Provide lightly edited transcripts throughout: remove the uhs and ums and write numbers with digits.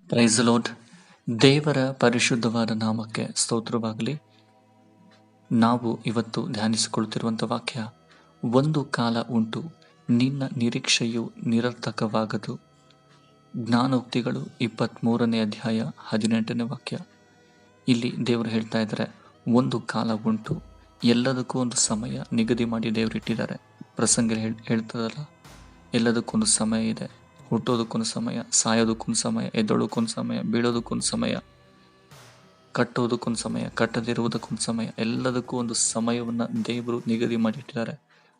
Praise the lord. ದೇವರ ಪರಿಶುದ್ಧವಾದ ನಾಮಕ್ಕೆ ಸ್ತೋತ್ರವಾಗಲಿ. ನಾವು ಇವತ್ತು ಧ್ಯಾನಿಸಿಕೊಳ್ಳುತ್ತಿರುವಂಥ ವಾಕ್ಯ, ಒಂದು ಕಾಲ ಉಂಟು, ನಿನ್ನ ನಿರೀಕ್ಷೆಯು ನಿರರ್ಥಕವಾಗದು. ಜ್ಞಾನೋಕ್ತಿಗಳು 23ನೇ ಅಧ್ಯಾಯ 18ನೇ ವಾಕ್ಯ. ಇಲ್ಲಿ ದೇವರು ಹೇಳ್ತಾ ಇದ್ದಾರೆ, ಒಂದು ಕಾಲ ಉಂಟು, ಎಲ್ಲದಕ್ಕೂ ಒಂದು ಸಮಯ ನಿಗದಿ ಮಾಡಿ ದೇವರು ಇಟ್ಟಿದ್ದಾರೆ. ಪ್ರಸಂಗ ಹೇಳ್ತದಲ್ಲ, ಎಲ್ಲದಕ್ಕೊಂದು ಸಮಯ ಇದೆ. ಹುಟ್ಟೋದಕ್ಕೊಂದು ಸಮಯ, ಸಾಯೋದಕ್ಕೊಂದು ಸಮಯ, ಎದ್ದೋದಕ್ಕೊಂದು ಸಮಯ, ಬೀಳೋದಕ್ಕೊಂದು ಸಮಯ, ಕಟ್ಟೋದಕ್ಕೊಂದು ಸಮಯ, ಕಟ್ಟದಿರುವುದಕ್ಕೊಂದು ಸಮಯ, ಎಲ್ಲದಕ್ಕೂ ಒಂದು ಸಮಯವನ್ನು ದೇವರು ನಿಗದಿ ಮಾಡಿಟ್ಟಿದ್ದಾರೆ.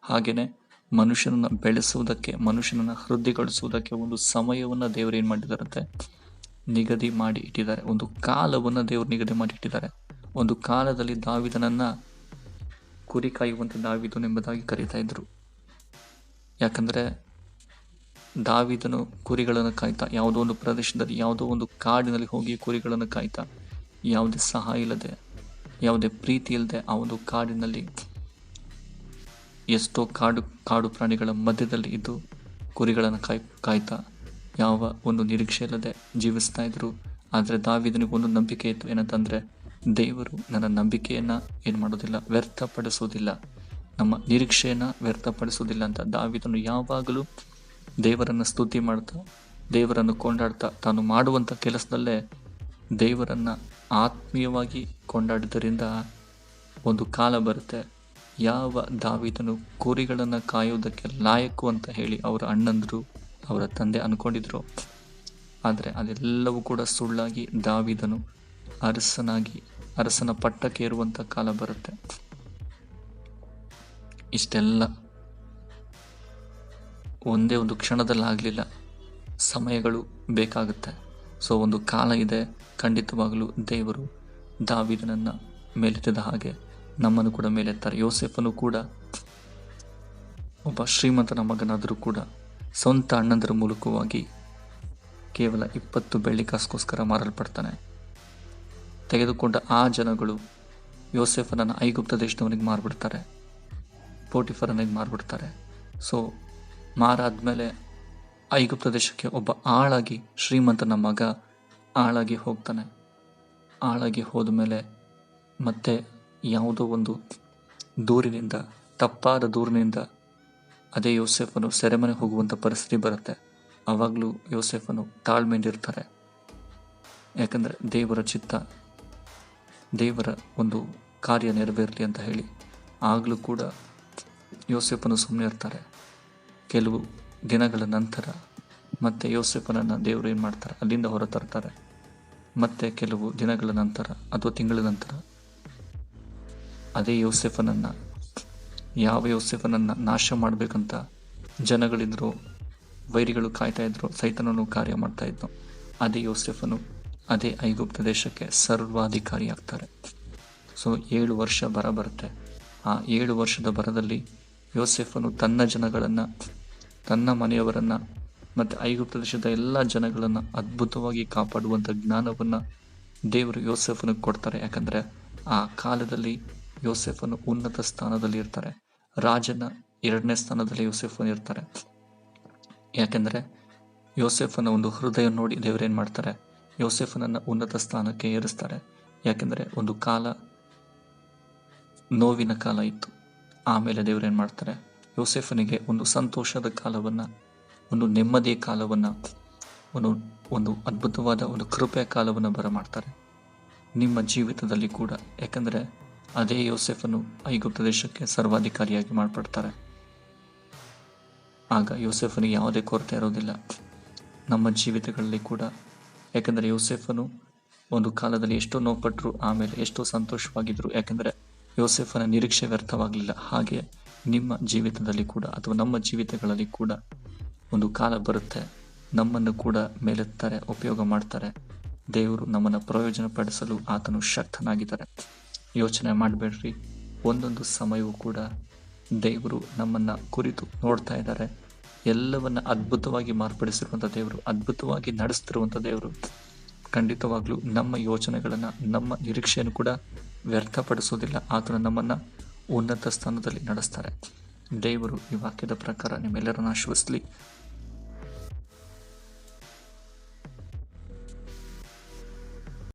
ಹಾಗೆಯೇ ಮನುಷ್ಯನನ್ನು ಬೆಳೆಸುವುದಕ್ಕೆ, ಮನುಷ್ಯನನ್ನು ವೃದ್ಧಿಗೊಳಿಸುವುದಕ್ಕೆ ಒಂದು ಸಮಯವನ್ನು ದೇವರು ಏನು ಮಾಡಿದ್ದಾರಂತೆ, ನಿಗದಿ ಮಾಡಿ ಇಟ್ಟಿದ್ದಾರೆ. ಒಂದು ಕಾಲವನ್ನು ದೇವರು ನಿಗದಿ ಮಾಡಿ ಇಟ್ಟಿದ್ದಾರೆ. ಒಂದು ಕಾಲದಲ್ಲಿ ದಾವೀದನನ್ನ ಕುರಿ ಕಾಯುವಂಥ ದಾವೀದನು ಎಂಬುದಾಗಿ ಕರೀತಾ ಇದ್ರು. ಯಾಕಂದರೆ ದಾವೀದನು ಕುರಿಗಳನ್ನು ಕಾಯ್ತಾ, ಯಾವುದೋ ಒಂದು ಪ್ರದೇಶದಲ್ಲಿ, ಯಾವುದೋ ಒಂದು ಕಾಡಿನಲ್ಲಿ ಹೋಗಿ ಕುರಿಗಳನ್ನು ಕಾಯ್ತಾ, ಯಾವುದೇ ಸಹಾಯ ಇಲ್ಲದೆ, ಯಾವುದೇ ಪ್ರೀತಿ ಇಲ್ಲದೆ ಆ ಒಂದು ಕಾಡಿನಲ್ಲಿ ಎಷ್ಟೋ ಕಾಡು ಪ್ರಾಣಿಗಳ ಮಧ್ಯದಲ್ಲಿ ಇದ್ದು ಕುರಿಗಳನ್ನು ಕಾಯ್ತಾ ಯಾವ ಒಂದು ನಿರೀಕ್ಷೆ ಇಲ್ಲದೆ ಜೀವಿಸ್ತಾ ಇದ್ರು. ಆದರೆ ದಾವೀದನಿಗೆ ಒಂದು ನಂಬಿಕೆ ಇತ್ತು, ಏನಂತಂದರೆ, ದೇವರು ನನ್ನ ನಂಬಿಕೆಯನ್ನು ಏನು ಮಾಡೋದಿಲ್ಲ, ವ್ಯರ್ಥಪಡಿಸೋದಿಲ್ಲ, ನಮ್ಮ ನಿರೀಕ್ಷೆಯನ್ನು ವ್ಯರ್ಥಪಡಿಸೋದಿಲ್ಲ ಅಂತ ದಾವೀದನು ಯಾವಾಗಲೂ ದೇವರನ್ನು ಸ್ತುತಿ ಮಾಡ್ತಾ, ದೇವರನ್ನು ಕೊಂಡಾಡ್ತಾ, ತಾನು ಮಾಡುವಂಥ ಕೆಲಸದಲ್ಲೇ ದೇವರನ್ನು ಆತ್ಮೀಯವಾಗಿ ಕೊಂಡಾಡಿದ್ದರಿಂದ ಒಂದು ಕಾಲ ಬರುತ್ತೆ, ಯಾವ ದಾವೀದನು ಕುರಿಗಳನ್ನು ಕಾಯುವುದಕ್ಕೆ ಲಾಯಕು ಅಂತ ಹೇಳಿ ಅವರ ಅಣ್ಣಂದರು, ಅವರ ತಂದೆ ಅಂದ್ಕೊಂಡಿದ್ರು. ಆದರೆ ಅದೆಲ್ಲವೂ ಕೂಡ ಸುಳ್ಳಾಗಿ ದಾವೀದನು ಅರಸನ ಪಟ್ಟಕ್ಕೆ ಏರುವಂಥ ಕಾಲ ಬರುತ್ತೆ. ಇಷ್ಟೆಲ್ಲ ಒಂದೇ ಒಂದು ಕ್ಷಣದಲ್ಲಿ ಆಗಲಿಲ್ಲ, ಸಮಯಗಳು ಬೇಕಾಗುತ್ತೆ. ಸೊ ಒಂದು ಕಾಲ ಇದೆ. ಖಂಡಿತವಾಗಲೂ ದೇವರು ದಾವೀದನನ್ನು ಮೇಲೆತ್ತಿದ ಹಾಗೆ ನಮ್ಮನ್ನು ಕೂಡ ಮೇಲೆತ್ತಾರೆ. ಯೋಸೇಫನು ಕೂಡ ಒಬ್ಬ ಶ್ರೀಮಂತನ ಮಗನಾದರೂ ಕೂಡ ಸ್ವಂತ ಅಣ್ಣಂದರ ಮೂಲಕವಾಗಿ ಕೇವಲ 20 ಬೆಳ್ಳಿ ಕಾಸಿಗೋಸ್ಕರ ಮಾರಲ್ಪಡ್ತಾನೆ. ತೆಗೆದುಕೊಂಡ ಆ ಜನಗಳು ಯೋಸೇಫನನ್ನು ಐಗುಪ್ತ ದೇಶದವನಿಗೆ ಮಾರ್ಬಿಡ್ತಾರೆ, ಪೋಟಿಫರನಿಗೆ ಮಾರ್ಬಿಡ್ತಾರೆ. ಸೊ ಮಾರಾದ್ಮೇಲೆ ಐಗುಪ್ತ ದೇಶಕ್ಕೆ ಒಬ್ಬ ಆಳಾಗಿ, ಶ್ರೀಮಂತನ ಮಗ ಆಳಾಗಿ ಹೋಗ್ತಾನೆ. ಆಳಾಗಿ ಹೋದ ಮೇಲೆ ಮತ್ತೆ ಯಾವುದೋ ಒಂದು ದೂರಿನಿಂದ, ತಪ್ಪಾದ ದೂರಿನಿಂದ ಅದೇ ಯೋಸೇಫನು ಸೆರೆಮನೆ ಹೋಗುವಂಥ ಪರಿಸ್ಥಿತಿ ಬರುತ್ತೆ. ಆವಾಗಲೂ ಯೋಸೇಫನು ತಾಳ್ಮೆಯಿಂದಿರ್ತಾರೆ. ಯಾಕಂದರೆ ದೇವರ ಚಿತ್ತ, ದೇವರ ಒಂದು ಕಾರ್ಯ ನೆರವೇರಲಿ ಅಂತ ಹೇಳಿ. ಆಗಲೂ ಕೂಡ ಯೋಸೇಫನು ಸುಮ್ಮನೆ ಇರ್ತಾರೆ. ಕೆಲವು ದಿನಗಳ ನಂತರ ಮತ್ತೆ ಯೋಸೇಫನನ್ನು ದೇವರು ಏನು ಮಾಡ್ತಾರೆ, ಅಲ್ಲಿಂದ ಹೊರತರ್ತಾರೆ. ಮತ್ತೆ ಕೆಲವು ದಿನಗಳ ನಂತರ ಅಥವಾ ತಿಂಗಳ ನಂತರ ಅದೇ ಯೋಸೇಫನನ್ನು, ಯಾವ ಯೋಸೇಫನನ್ನು ನಾಶ ಮಾಡಬೇಕಂತ ಜನಗಳಿದ್ರು, ವೈರಿಗಳು ಕಾಯ್ತಾ ಇದ್ರು, ಸೈತನನ್ನು ಕಾರ್ಯ ಮಾಡ್ತಾ ಇದ್ನು, ಅದೇ ಯೋಸೇಫನು ಅದೇ ಐಗುಪ್ತ ದೇಶಕ್ಕೆ ಸರ್ವಾಧಿಕಾರಿ ಆಗ್ತಾರೆ. ಸೊ 7 ವರ್ಷ ಬರ ಬರುತ್ತೆ. ಆ 7 ವರ್ಷದ ಬರದಲ್ಲಿ ಯೋಸೇಫನು ತನ್ನ ಜನಗಳನ್ನು, ತನ್ನ ಮನೆಯವರನ್ನು ಮತ್ತು ಐಗುಪ್ತ ದೇಶದ ಎಲ್ಲ ಜನಗಳನ್ನು ಅದ್ಭುತವಾಗಿ ಕಾಪಾಡುವಂಥ ಜ್ಞಾನವನ್ನು ದೇವರು ಯೋಸೇಫನಿಗೆ ಕೊಡ್ತಾರೆ. ಯಾಕಂದರೆ ಆ ಕಾಲದಲ್ಲಿ ಯೋಸೇಫನು ಉನ್ನತ ಸ್ಥಾನದಲ್ಲಿ ಇರ್ತಾರೆ. ರಾಜನ 2ನೇ ಸ್ಥಾನದಲ್ಲಿ ಯೋಸೇಫನು ಇರ್ತಾರೆ. ಯಾಕೆಂದರೆ ಯೋಸೇಫನ ಒಂದು ಹೃದಯ ನೋಡಿ ದೇವರೇನು ಮಾಡ್ತಾರೆ, ಯೋಸೇಫನನ್ನು ಉನ್ನತ ಸ್ಥಾನಕ್ಕೆ ಏರಿಸ್ತಾರೆ. ಯಾಕೆಂದರೆ ಒಂದು ಕಾಲ, ನೋವಿನ ಕಾಲ ಇತ್ತು. ಆಮೇಲೆ ದೇವರೇನು ಮಾಡ್ತಾರೆ, ಯೋಸೇಫನಿಗೆ ಒಂದು ಸಂತೋಷದ ಕಾಲವನ್ನು, ಒಂದು ನೆಮ್ಮದಿಯ ಕಾಲವನ್ನು, ಒಂದು ಅದ್ಭುತವಾದ ಒಂದು ಕೃಪೆಯ ಕಾಲವನ್ನು ಬರಮಾಡ್ತಾರೆ ನಿಮ್ಮ ಜೀವಿತದಲ್ಲಿ ಕೂಡ. ಯಾಕಂದರೆ ಅದೇ ಯೋಸೇಫನು ಐಗುಪ್ತ ದೇಶಕ್ಕೆ ಸರ್ವಾಧಿಕಾರಿಯಾಗಿ ಮಾಡ್ಬಿಡ್ತಾರೆ. ಆಗ ಯೋಸೇಫನಿಗೆ ಯಾವುದೇ ಕೊರತೆ ಇರೋದಿಲ್ಲ ನಮ್ಮ ಜೀವಿತಗಳಲ್ಲಿ ಕೂಡ. ಯಾಕಂದರೆ ಯೋಸೇಫನು ಒಂದು ಕಾಲದಲ್ಲಿ ಎಷ್ಟೋ ನೋವುಪಟ್ಟರು, ಆಮೇಲೆ ಎಷ್ಟೋ ಸಂತೋಷವಾಗಿದ್ದರು. ಯಾಕಂದರೆ ಯೋಸೇಫನ ನಿರೀಕ್ಷೆ ವ್ಯರ್ಥವಾಗಲಿಲ್ಲ. ಹಾಗೆ ನಿಮ್ಮ ಜೀವಿತದಲ್ಲಿ ಕೂಡ, ಅಥವಾ ನಮ್ಮ ಜೀವಿತಗಳಲ್ಲಿ ಕೂಡ ಒಂದು ಕಾಲ ಬರುತ್ತೆ, ನಮ್ಮನ್ನು ಕೂಡ ಮೇಲೆತ್ತಾರೆ, ಉಪಯೋಗ ಮಾಡ್ತಾರೆ. ದೇವರು ನಮ್ಮನ್ನು ಪ್ರಯೋಜನ ಪಡಿಸಲು ಆತನು ಶಕ್ತನಾಗಿದ್ದಾರೆ. ಯೋಚನೆ ಮಾಡಬೇಡ್ರಿ, ಒಂದೊಂದು ಸಮಯವೂ ಕೂಡ ದೇವರು ನಮ್ಮನ್ನು ಕುರಿತು ನೋಡ್ತಾ ಇದ್ದಾರೆ. ಎಲ್ಲವನ್ನ ಅದ್ಭುತವಾಗಿ ಮಾರ್ಪಡಿಸಿರುವಂಥ ದೇವರು, ಅದ್ಭುತವಾಗಿ ನಡೆಸ್ತಿರುವಂಥ ದೇವರು ಖಂಡಿತವಾಗ್ಲೂ ನಮ್ಮ ಯೋಚನೆಗಳನ್ನು, ನಮ್ಮ ನಿರೀಕ್ಷೆಯನ್ನು ಕೂಡ ವ್ಯರ್ಥಪಡಿಸೋದಿಲ್ಲ. ಆತನು ನಮ್ಮನ್ನು ಉನ್ನತ ಸ್ಥಾನದಲ್ಲಿ ನಡೆಸ್ತಾರೆ. ದೇವರು ಈ ವಾಕ್ಯದ ಪ್ರಕಾರ ನಿಮ್ಮೆಲ್ಲರನ್ನು ಆಶೀರ್ವದಿಸಲಿ.